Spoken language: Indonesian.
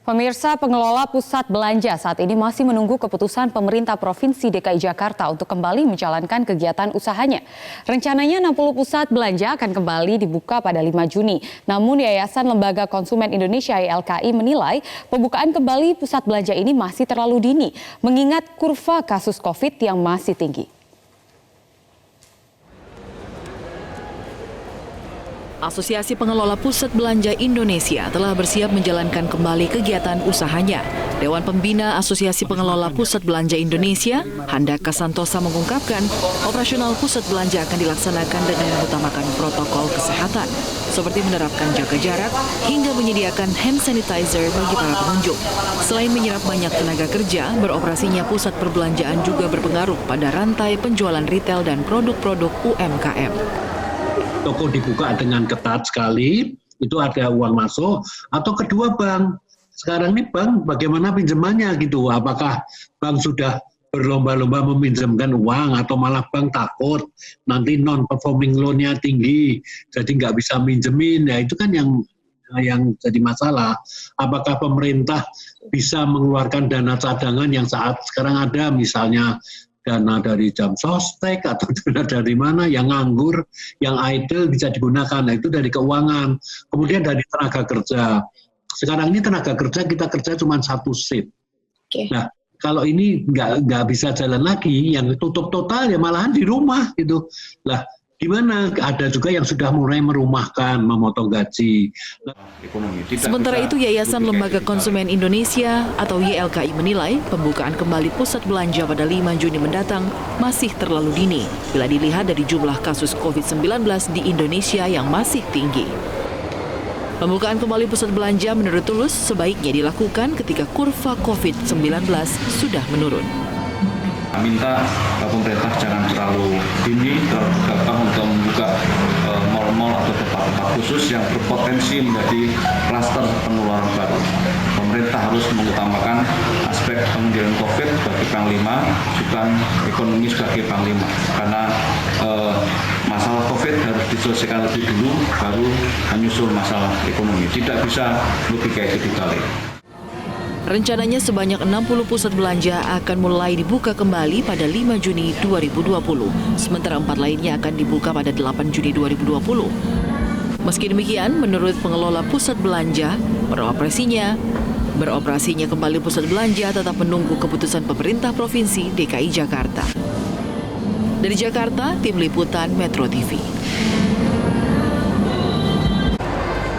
Pemirsa, pengelola pusat belanja saat ini masih menunggu keputusan pemerintah Provinsi DKI Jakarta untuk kembali menjalankan kegiatan usahanya. Rencananya 60 pusat belanja akan kembali dibuka pada 5 Juni. Namun Yayasan Lembaga Konsumen Indonesia YLKI menilai pembukaan kembali pusat belanja ini masih terlalu dini, mengingat kurva kasus COVID yang masih tinggi. Asosiasi Pengelola Pusat Belanja Indonesia telah bersiap menjalankan kembali kegiatan usahanya. Dewan Pembina Asosiasi Pengelola Pusat Belanja Indonesia, Handaka Santosa mengungkapkan, operasional pusat belanja akan dilaksanakan dengan mengutamakan protokol kesehatan, seperti menerapkan jaga jarak hingga menyediakan hand sanitizer bagi para pengunjung. Selain menyerap banyak tenaga kerja, beroperasinya pusat perbelanjaan juga berpengaruh pada rantai penjualan retail dan produk-produk UMKM. Toko dibuka dengan ketat sekali, itu ada uang masuk, atau kedua bank. Sekarang ini bank bagaimana pinjamannya gitu, apakah bank sudah berlomba-lomba meminjamkan uang atau malah bank takut nanti non-performing loan-nya tinggi, jadi nggak bisa minjemin, ya itu kan yang jadi masalah. Apakah pemerintah bisa mengeluarkan dana cadangan yang saat sekarang ada, misalnya dana dari jam sostek atau dana dari mana yang nganggur, yang idle bisa digunakan. Nah, itu dari keuangan. Kemudian dari tenaga kerja. Sekarang ini tenaga kerja kita kerja cuma satu shift. Okay. Nah, kalau ini nggak bisa jalan lagi, yang tutup total ya malahan di rumah gitu. Lah, gimana? Ada juga yang sudah mulai merumahkan, memotong gaji. Sementara itu, Yayasan Lembaga Konsumen Indonesia atau YLKI menilai pembukaan kembali pusat belanja pada 5 Juni mendatang masih terlalu dini bila dilihat dari jumlah kasus COVID-19 di Indonesia yang masih tinggi. Pembukaan kembali pusat belanja menurut Tulus sebaiknya dilakukan ketika kurva COVID-19 sudah menurun. Minta pemerintah jangan terlalu dini, terlalu gampang untuk membuka mal-mal atau tempat-tempat khusus yang berpotensi menjadi klaster penularan baru. Pemerintah harus mengutamakan aspek pengendalian COVID sebagai panglima, juga ekonomi sebagai panglima. Karena masalah COVID harus diselesaikan lebih dulu, baru menyusul masalah ekonomi. Tidak bisa logika itu dibalik. Rencananya sebanyak 60 pusat belanja akan mulai dibuka kembali pada 5 Juni 2020, sementara 4 lainnya akan dibuka pada 8 Juni 2020. Meski demikian, menurut pengelola pusat belanja, beroperasinya kembali pusat belanja tetap menunggu keputusan pemerintah Provinsi DKI Jakarta. Dari Jakarta, Tim Liputan Metro TV.